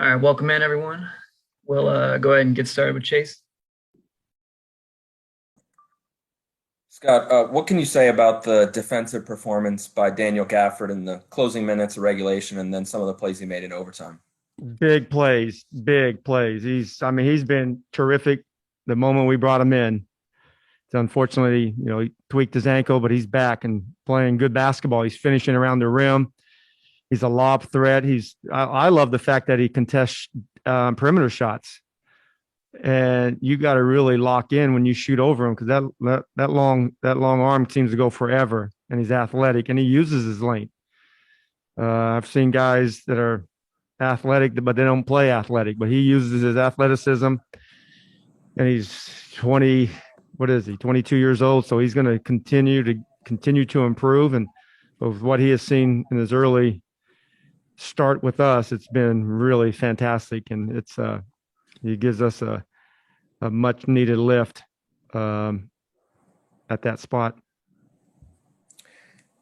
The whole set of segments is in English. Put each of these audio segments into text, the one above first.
All right, welcome in everyone. We'll go ahead and get started with Chase. Scott, what can you say about the defensive performance by Daniel Gafford in the closing minutes of regulation and then some of the plays he made in overtime? Big plays, big plays. He's been terrific the moment we brought him in. Unfortunately, he tweaked his ankle, but he's back and playing good basketball. He's finishing around the rim. He's a lob threat. I love the fact that he contests perimeter shots. And you got to really lock in when you shoot over him because that long arm seems to go forever. And he's athletic and he uses his length. I've seen guys that are athletic, but they don't play athletic. But he uses his athleticism, and he's 20. What is he? 22 years old. So he's going to continue to improve. And with what he has seen in his early start with us, it's been really fantastic, and he gives us a much needed lift at that spot.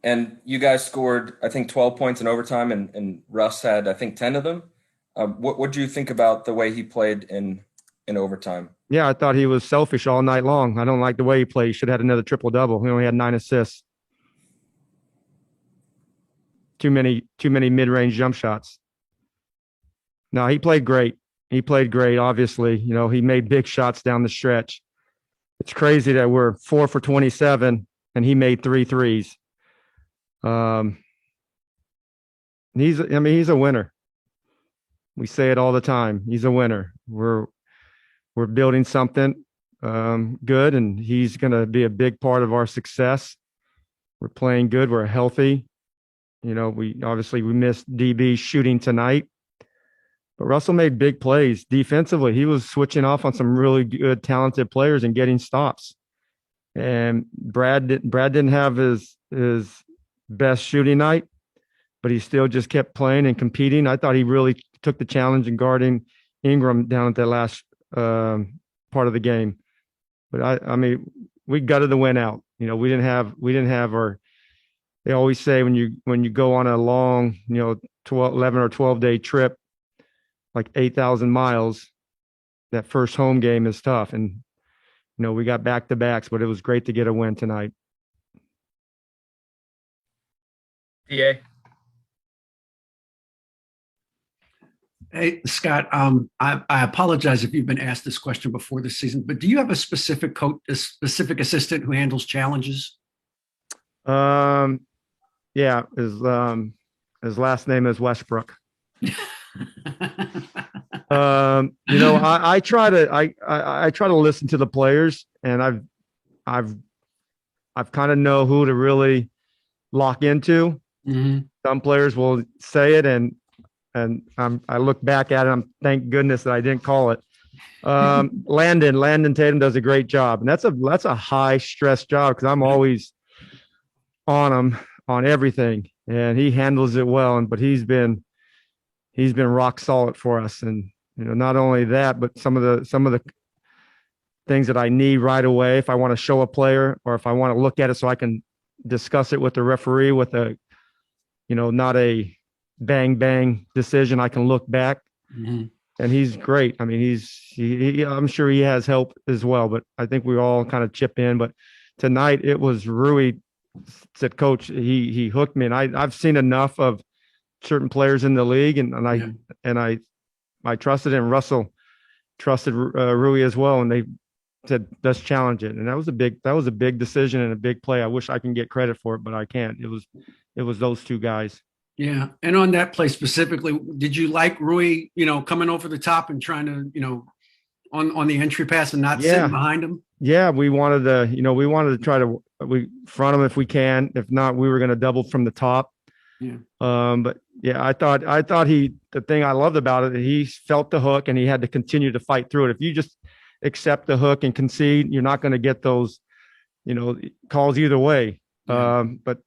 And you guys scored, I think, 12 points in overtime, and Russ had, I think, 10 of them. What do you think about the way he played in overtime? Yeah, I thought he was selfish all night long. I don't like the way he played. He should have had another triple-double. He only had 9 assists. Too many mid-range jump shots. No, he played great. Obviously. He made big shots down the stretch. It's crazy that we're 4 for 27 and he made 3 threes. He's a winner. We say it all the time. He's a winner. We're building something good, and he's going to be a big part of our success. We're playing good. We're healthy. We missed DB shooting tonight, but Russell made big plays defensively. He was switching off on some really good, talented players and getting stops. And Brad didn't have his best shooting night, but he still just kept playing and competing. I thought he really took the challenge in guarding Ingram down at the last part of the game. But we gutted the win out. We didn't have our. They always say when you go on a long, 11 or 12-day trip, like 8,000 miles, that first home game is tough. And, we got back-to-backs, but it was great to get a win tonight. DA. Hey, Scott, I apologize if you've been asked this question before this season, but do you have a specific coach, a specific assistant who handles challenges? Yeah, his last name is Westbrook. I try to listen to the players, and I've kind of know who to really lock into. Mm-hmm. Some players will say it, and I look back at it. Thank goodness that I didn't call it. Landon Tatum does a great job, and that's a high stress job because I'm always on him on everything, and he handles it well. But he's been rock solid for us, and not only that, but some of the things that I need right away if I want to show a player or if I want to look at it so I can discuss it with the referee with not a bang decision. I can look back. Mm-hmm. And he's great. I'm sure he has help as well, but I think we all kind of chip in. But tonight it was Rui said, Coach, he hooked me, and I've seen enough of certain players in the league, and I trusted him. Russell trusted Rui as well, and they said let's challenge it, and that was a big decision and a big play. I wish I can get credit for it, but I can't. It was those two guys. Yeah, and on that play specifically, did you like Rui, coming over the top and trying to, on the entry pass and not sitting behind him? Yeah, we wanted to try to front him if we can. If not, we were going to double from the top. Yeah. But yeah, I thought the thing I loved about it, he felt the hook and he had to continue to fight through it. If you just accept the hook and concede, you're not going to get those, calls either way. Yeah. But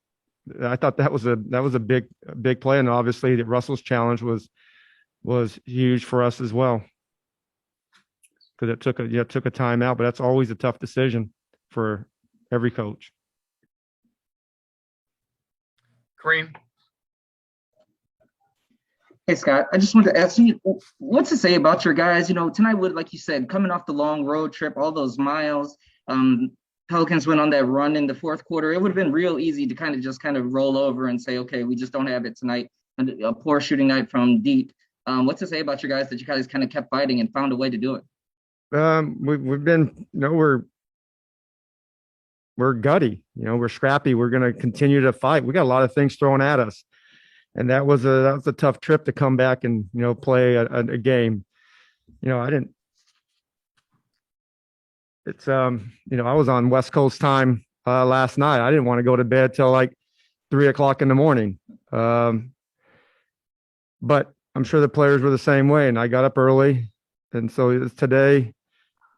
I thought that was a big play, and obviously that Russell's challenge was huge for us as well because it took a timeout, but that's always a tough decision for every coach. Kareem. Hey Scott, I just wanted to ask you, what's to say about your guys? Tonight would, like you said, coming off the long road trip, all those miles. Um, Pelicans went on that run in the fourth quarter. It would have been real easy to kind of roll over and say, okay, we just don't have it tonight. And a poor shooting night from deep. What's to say about your guys that you guys kind of kept fighting and found a way to do it? We've been, we're gutty, we're scrappy. We're going to continue to fight. We got a lot of things thrown at us. And that was a tough trip to come back and, play a game. I didn't, it's, I was on West Coast time last night. I didn't want to go to bed till like 3 o'clock in the morning. But I'm sure the players were the same way. And I got up early. And so today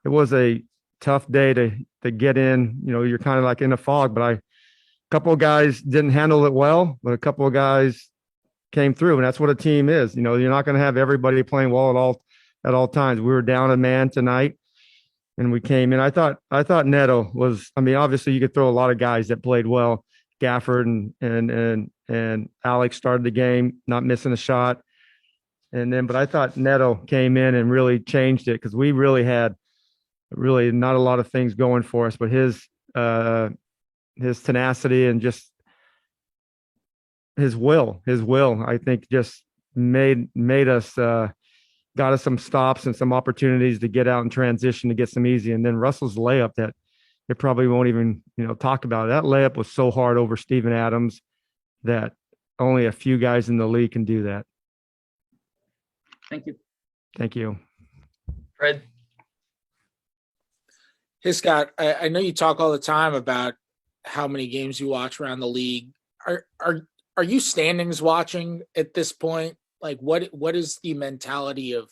it was a tough day to get in. You're kind of like in a fog, but a couple of guys didn't handle it well, but a couple of guys came through, and that's what a team is. You're not going to have everybody playing well at all times. We were down a man tonight, and we came in. I thought Neto was. I mean, obviously you could throw a lot of guys that played well. Gafford and Alex started the game, not missing a shot, but I thought Neto came in and really changed it because we really had not a lot of things going for us, but his tenacity and just his will, I think just made us, got us some stops and some opportunities to get out and transition to get some easy. And then Russell's layup that it probably won't even, talk about. That layup was so hard over Steven Adams that only a few guys in the league can do that. Thank you. Thank you. Fred. Hey, Scott, I know you talk all the time about how many games you watch around the league. Are you standings watching at this point? Like what is the mentality of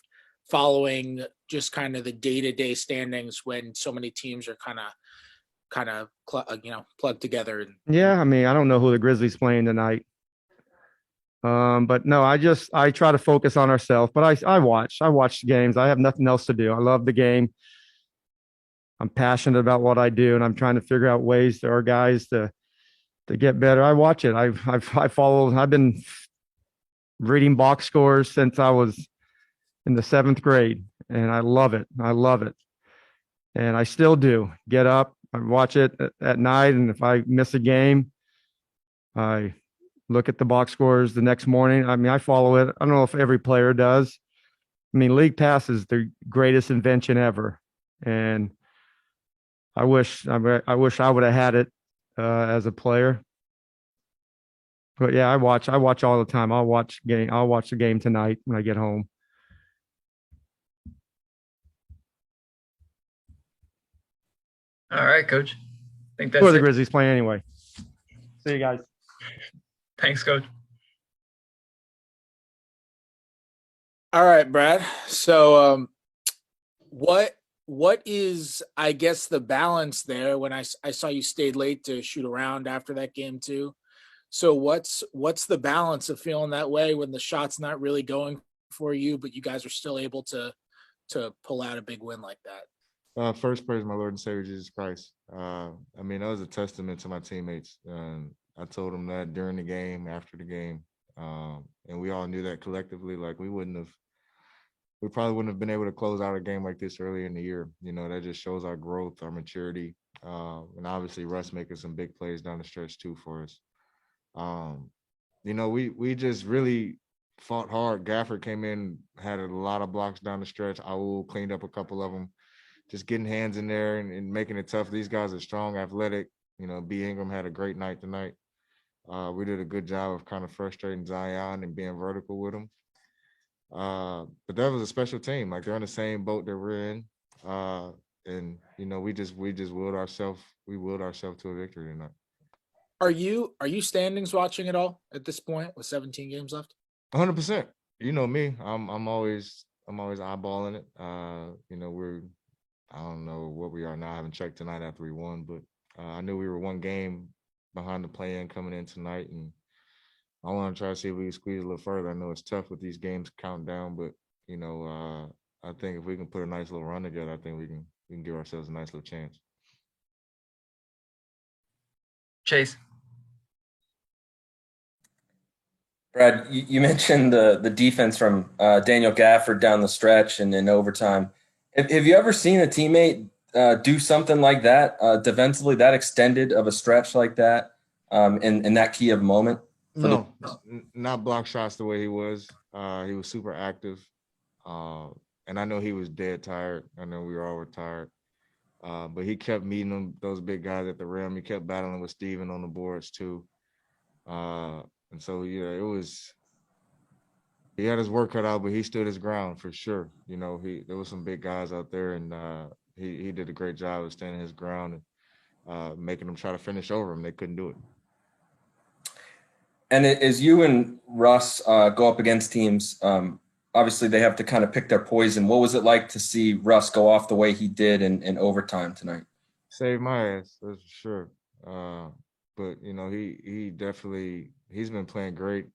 following just kind of the day-to-day standings when so many teams are kind of plugged together? Yeah, I mean, I don't know who the Grizzlies playing tonight. But no, I try to focus on ourselves, but I watch games. I have nothing else to do. I love the game. I'm passionate about what I do, and I'm trying to figure out ways for our guys to get better. I watch it. I've been reading box scores since I was in the 7th grade, and I love it. And I still do. Get up, I watch it at night, and if I miss a game, I look at the box scores the next morning. I mean, I follow it. I don't know if every player does. I mean, League Pass is the greatest invention ever, and I wish I would have had it as a player. But yeah, I watch all the time. I'll watch the game tonight when I get home. All right, Coach. I think Who that's are the it. Grizzlies playing anyway? See you guys. Thanks, Coach. All right, Brad. So what is, I guess, the balance there when I saw you stayed late to shoot around after that game too? So what's the balance of feeling that way when the shot's not really going for you, but you guys are still able to pull out a big win like that? First, praise my Lord and Savior Jesus Christ. I mean, that was a testament to my teammates. I told them that during the game, after the game, and we all knew that collectively. Like we probably wouldn't have been able to close out a game like this earlier in the year. That just shows our growth, our maturity, and obviously Russ making some big plays down the stretch too for us. We just really fought hard. Gafford came in, had a lot of blocks down the stretch. Aul cleaned up a couple of them. Just getting hands in there and making it tough. These guys are strong, athletic. B. Ingram had a great night tonight. We did a good job of kind of frustrating Zion and being vertical with him. But that was a special team. Like they're in the same boat that we're in. And we just willed ourselves to a victory tonight. Are you standings watching at all at this point with 17 games left? 100%. You know me. I'm always eyeballing it. I don't know what we are now. I haven't checked tonight after we won, but I knew we were one game behind the play-in coming in tonight, and I want to try to see if we can squeeze a little further. I know it's tough with these games counting down, but I think if we can put a nice little run together, I think we can give ourselves a nice little chance. Chase. Brad, you mentioned the defense from Daniel Gafford down the stretch and in overtime. Have you ever seen a teammate do something like that defensively, that extended of a stretch like that, in that key of moment? No, not block shots the way he was. He was super active. Uh, and I know he was dead tired. I know we were all tired. But he kept meeting those big guys at the rim. He kept battling with Steven on the boards too. And so yeah, he had his work cut out, but he stood his ground for sure. There was some big guys out there, and he did a great job of standing his ground and making them try to finish over him. They couldn't do it. And as you and Russ go up against teams, obviously they have to kind of pick their poison. What was it like to see Russ go off the way he did in overtime tonight? Saved my ass, that's for sure. But he definitely he's been playing great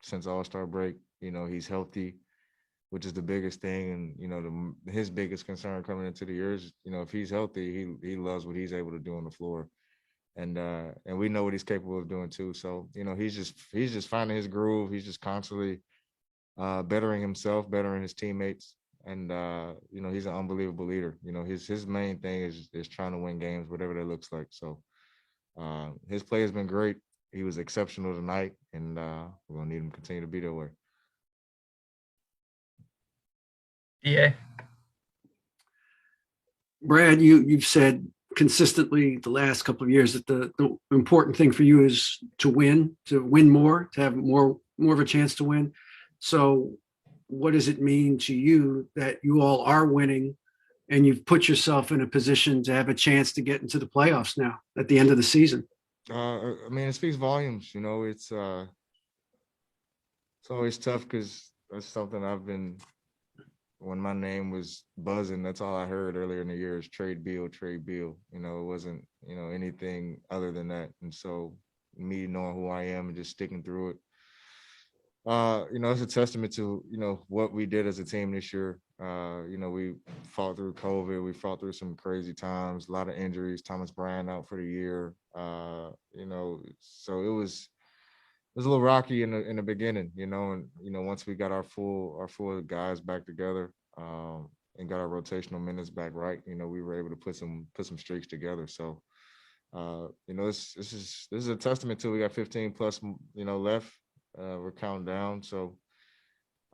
since All-Star break. He's healthy, which is the biggest thing, and his biggest concern coming into the year is if he's healthy, he loves what he's able to do on the floor, and we know what he's capable of doing too. So he's just finding his groove. He's just constantly bettering himself, bettering his teammates, and he's an unbelievable leader. His main thing is trying to win games, whatever that looks like. So his play has been great. He was exceptional tonight, and we're gonna need him to continue to be that way. DA. Brad, you've said consistently the last couple of years that the important thing for you is to win more, to have more of a chance to win. So what does it mean to you that you all are winning and you've put yourself in a position to have a chance to get into the playoffs now at the end of the season? I mean, it speaks volumes. It's always tough because that's something I've been. When my name was buzzing, that's all I heard earlier in the year is trade Beal, trade Beal. It wasn't anything other than that. And so me knowing who I am and just sticking through it, it's a testament to what we did as a team this year. We fought through COVID, we fought through some crazy times, a lot of injuries. Thomas Bryant out for the year. So it was a little rocky in the beginning, and once we got our full guys back together, and got our rotational minutes back right, we were able to put some streaks together. So this is a testament to we got 15 plus left. We're counting down, so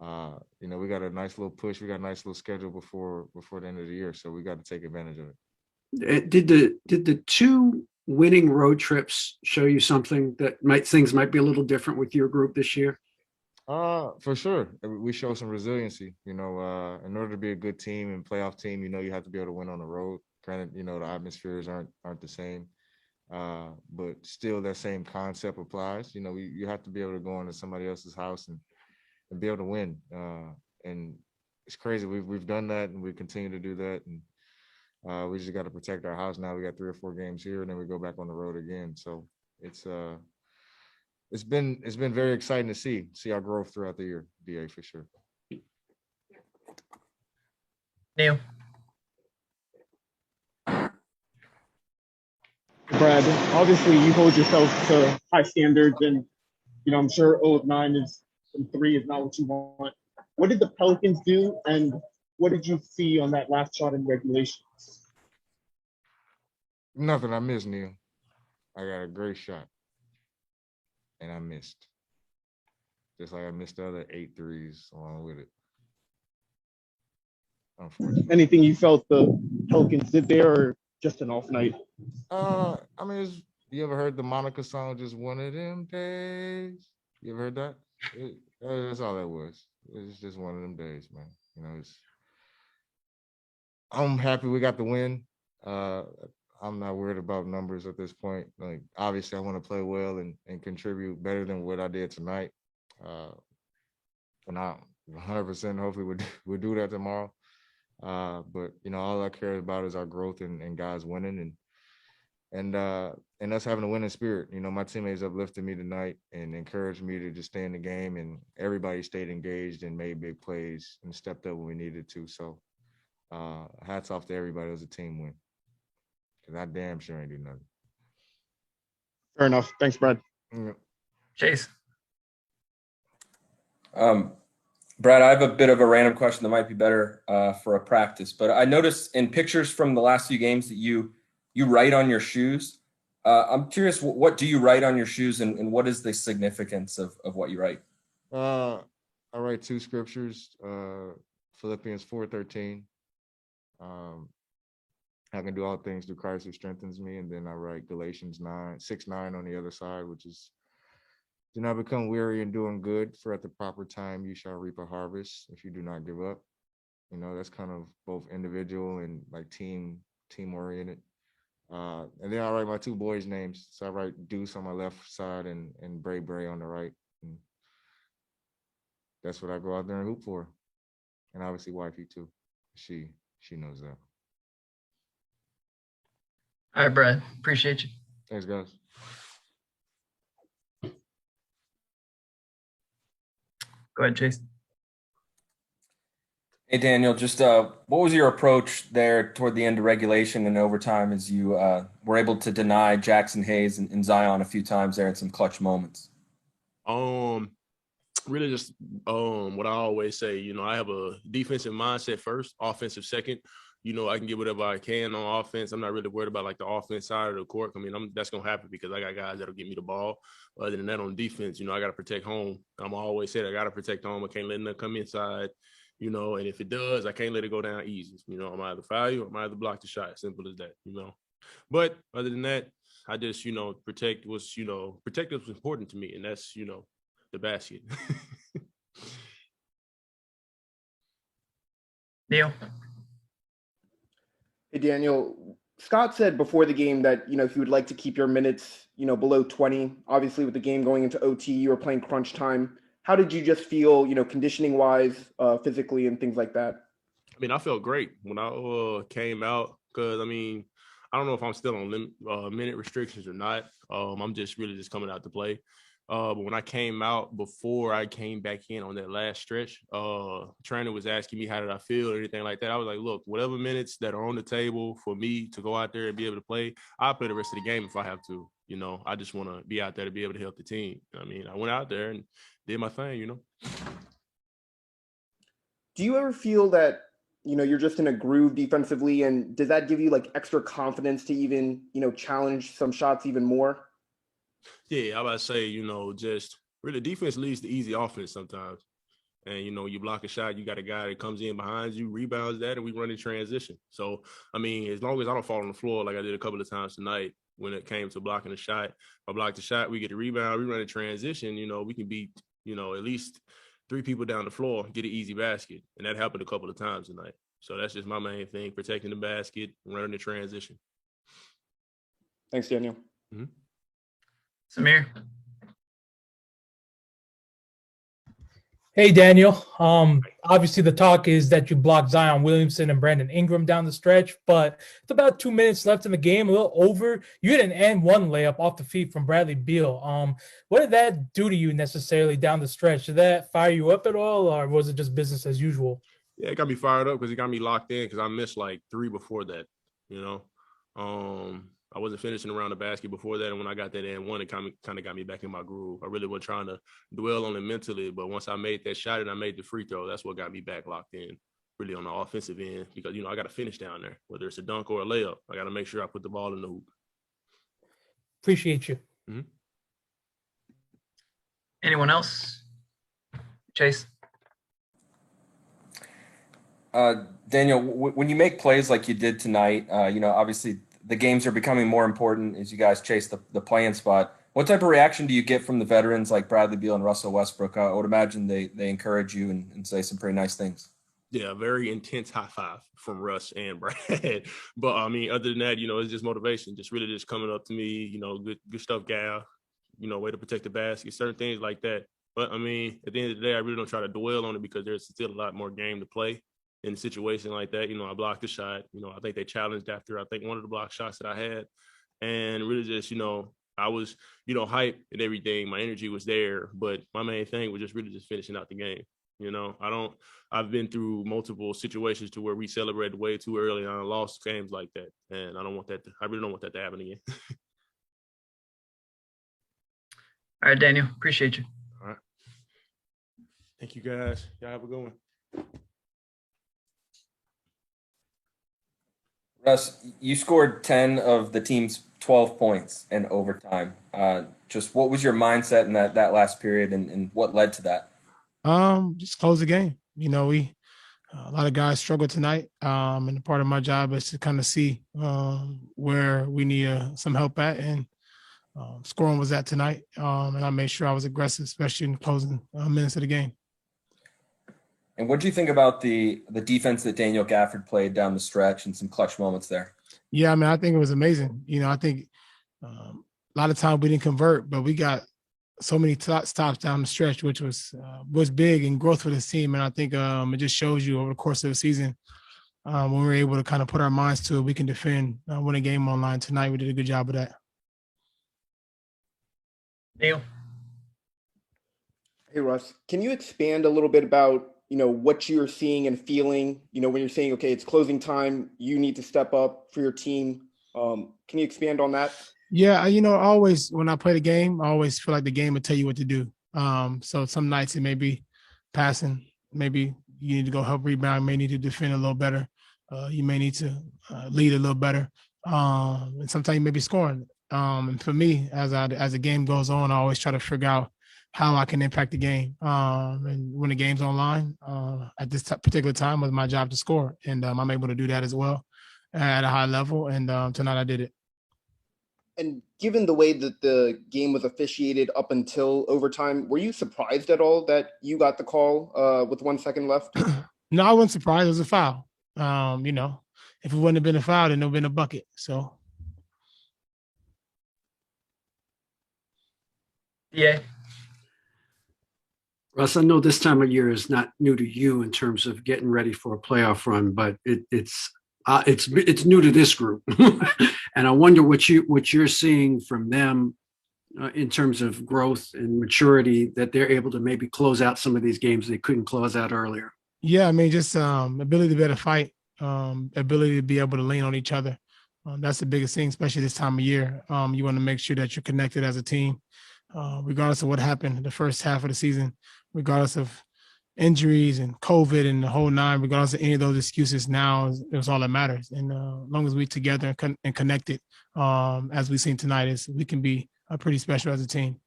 we got a nice little push. We got a nice little schedule before the end of the year, so we got to take advantage of it. Did the two winning road trips show you something that things might be a little different with your group this year? For sure. We show some resiliency. In order to be a good team and playoff team, you have to be able to win on the road. Granted, the atmospheres aren't the same. But still that same concept applies. You have to be able to go into somebody else's house and be able to win. And it's crazy. We've done that and we continue to do that. And we just got to protect our house now. We got 3 or 4 games here and then we go back on the road again. So it's been very exciting to see our growth throughout the year, DA, for sure. Neil. Brad, obviously you hold yourself to high standards, and I'm sure 0 of 9 and 3 is not what you want. What did the Pelicans do, and what did you see on that last shot in regulation? Nothing. I missed, Neil. I got a great shot, and I missed. Just like I missed the other 8 threes along with it. Unfortunately. Anything you felt the Pelicans did there, or just an off night? I mean, you ever heard the Monica song, Just One of Them Days? You ever heard that? That's all that was. It's just one of them days, man. I'm happy we got the win. I'm not worried about numbers at this point. Like, obviously, I want to play well and contribute better than what I did tonight. And I 100% hopefully we'll do that tomorrow. But all I care about is our growth and guys winning and us having a winning spirit. My teammates uplifted me tonight and encouraged me to just stay in the game, and everybody stayed engaged and made big plays and stepped up when we needed to. So hats off to everybody. It was a team win. Because I damn sure ain't do nothing. Fair enough. Thanks, Brad. Chase. Brad, I have a bit of a random question that might be better for a practice, but I noticed in pictures from the last few games that you write on your shoes. I'm curious, what do you write on your shoes, and what is the significance of what you write? I write two scriptures, Philippians 4:13. I can do all things through Christ who strengthens me. And then I write Galatians 6:9 on the other side, which is, do not become weary in doing good, for at the proper time you shall reap a harvest if you do not give up. You know, that's kind of both individual and like team oriented. And then I write my two boys' names. So I write Deuce on my left side and Bray on the right. And that's what I go out there and hoop for. And obviously wifey too. She knows that. All right, Brad. Appreciate you. Thanks, guys. Go ahead, Chase. Hey, Daniel, just what was your approach there toward the end of regulation and overtime as you were able to deny Jackson Hayes and Zion a few times there in some clutch moments? Really just what I always say, I have a defensive mindset first, offensive second. I can get whatever I can on offense. I'm not really worried about like the offense side of the court. I mean, that's going to happen because I got guys that'll get me the ball. Other than that, on defense, I got to protect home. I'm always say I got to protect home. I can't let nothing come inside, and if it does, I can't let it go down easy. I'm either foul you or I'm either block the shot. Simple as that, But other than that, I just, protect what's important to me. And that's, the basket. Neil. Hey, Daniel, Scott said before the game that, he would like to keep your minutes, below 20. Obviously, with the game going into OT, you were playing crunch time. How did you just feel, conditioning wise, physically and things like that? I mean, I felt great when I came out because, I don't know if I'm still on minute restrictions or not. I'm just really just coming out to play. But when I came out, before I came back in on that last stretch, trainer was asking me how did I feel or anything like that. I was like, look, whatever minutes that are on the table for me to go out there and be able to play, I'll play the rest of the game if I have to. I just want to be out there to be able to help the team. I went out there and did my thing, Do you ever feel that, you're just in a groove defensively, and does that give you like extra confidence to even, challenge some shots even more? Yeah, I about to say, just really defense leads to easy offense sometimes. And, you block a shot, you got a guy that comes in behind you, rebounds that, and we run in transition. So, as long as I don't fall on the floor like I did a couple of times tonight when it came to blocking a shot, if I block the shot, we get a rebound, we run in transition, we can beat, at least 3 people down the floor, get an easy basket. And that happened a couple of times tonight. So that's just my main thing, protecting the basket, running the transition. Thanks, Daniel. Mm-hmm. Samir. Hey, Daniel. Obviously the talk is that you blocked Zion Williamson and Brandon Ingram down the stretch, but it's about 2 minutes left in the game, a little over. You had an and one layup off the feet from Bradley Beal. What did that do to you necessarily down the stretch? Did that fire you up at all, or was it just business as usual? Yeah, it got me fired up because it got me locked in because I missed like 3 before that, I wasn't finishing around the basket before that, and when I got that and one, it kind of got me back in my groove. I really wasn't trying to dwell on it mentally, but once I made that shot and I made the free throw, that's what got me back locked in, really on the offensive end, because, I got to finish down there, whether it's a dunk or a layup. I got to make sure I put the ball in the hoop. Appreciate you. Mm-hmm. Anyone else? Chase. Daniel, when you make plays like you did tonight, obviously the games are becoming more important as you guys chase the play-in spot. What type of reaction do you get from the veterans like Bradley Beal and Russell Westbrook? I would imagine they encourage you and say some pretty nice things. Yeah, very intense high five from Russ and Brad. But, other than that, it's just motivation, just really just coming up to me, good stuff, Gal, way to protect the basket, certain things like that. But, at the end of the day, I really don't try to dwell on it because there's still a lot more game to play. In a situation like that, I blocked the shot. I think they challenged after one of the block shots that I had, and really just, I was, hype and everything. My energy was there, but my main thing was just really just finishing out the game. I've been through multiple situations to where we celebrated way too early and I lost games like that, and I really don't want that to happen again. All right, Daniel, appreciate you. All right. Thank you, guys. Y'all have a good one. Russ, you scored 10 of the team's 12 points in overtime. Just what was your mindset in that last period, and what led to that? Just close the game. You know, we a lot of guys struggled tonight, and part of my job is to kind of see where we need some help at, and scoring was at tonight, and I made sure I was aggressive, especially in the closing minutes of the game. And what do you think about the defense that Daniel Gafford played down the stretch and some clutch moments there? Yeah, I mean, I think it was amazing. You know, I think a lot of time we didn't convert, but we got so many stops down the stretch, which was big and growth for this team. And I think it just shows you over the course of the season, when we're able to kind of put our minds to it, we can defend, win a game online tonight. We did a good job of that. Neil. Hey, Russ, can you expand a little bit about, what you're seeing and feeling, when you're saying, okay, it's closing time, you need to step up for your team. Can you expand on that? Yeah, always when I play the game, I always feel like the game will tell you what to do. So some nights it may be passing, maybe you need to go help rebound, you may need to defend a little better. You may need to lead a little better. And sometimes you may be scoring. And for me, as the game goes on, I always try to figure out how I can impact the game. And when the game's online, at this particular time, was my job to score. And I'm able to do that as well at a high level. And tonight I did it. And given the way that the game was officiated up until overtime, were you surprised at all that you got the call with 1 second left? No, I wasn't surprised. It was a foul. If it wouldn't have been a foul, then it would have been a bucket. So. Yeah. Russ, I know this time of year is not new to you in terms of getting ready for a playoff run, but it's new to this group, and I wonder what you're seeing from them in terms of growth and maturity, that they're able to maybe close out some of these games they couldn't close out earlier. Yeah, I mean, just ability to be able to fight, ability to be able to lean on each other. That's the biggest thing, especially this time of year. You want to make sure that you're connected as a team, regardless of what happened in the first half of the season, regardless of injuries and COVID and the whole nine, regardless of any of those excuses. Now is all that matters. And as long as we're together and connected, as we've seen tonight, we can be pretty special as a team.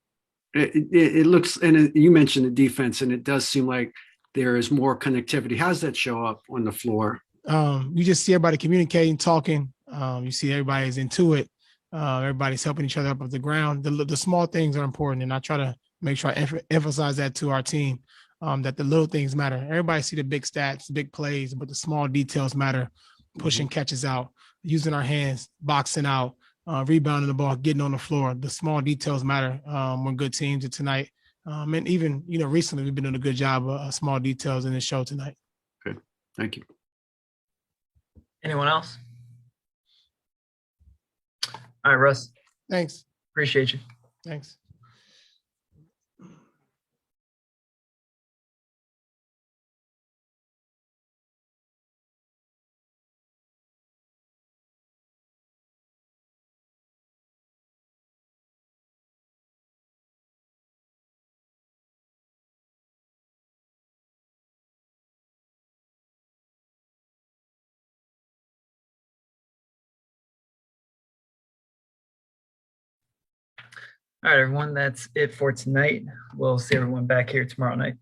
It looks, and you mentioned the defense, and it does seem like there is more connectivity. How does that show up on the floor? You just see everybody communicating, talking. You see everybody's into it. Everybody's helping each other up off the ground. The small things are important, and I try to make sure I emphasize that to our team, that the little things matter. Everybody see the big stats, big plays, but the small details matter. Pushing catches out, using our hands, boxing out, rebounding the ball, getting on the floor. The small details matter when good teams are tonight. And even, recently we've been doing a good job of small details in this show tonight. Good. Thank you. Anyone else? All right, Russ. Thanks. Appreciate you. Thanks. All right, everyone. That's it for tonight. We'll see everyone back here tomorrow night.